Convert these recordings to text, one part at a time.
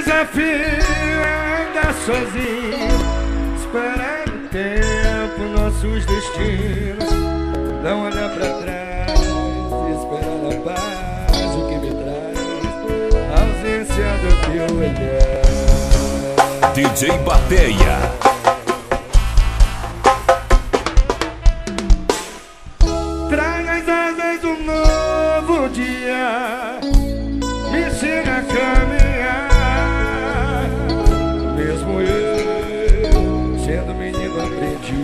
desafio é andar sozinho, esperar o tempo, nossos destinos. Não olhar pra trás, esperar a paz, o que me traz a ausência do teu olhar. DJ Bateia. Traz às vezes um novo dia, me ensina a caminhar. Mesmo eu, sendo menino, aprendi.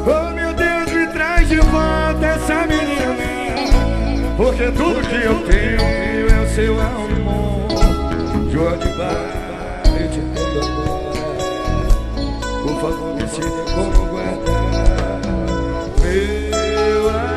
Oh meu Deus, me traz de volta essa menina, porque tudo que eu tenho é o seu amor. João de Bar, eu te tenho agora. Por favor, me ensine como guardar meu amor.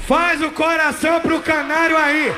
Faz o coração pro canário aí.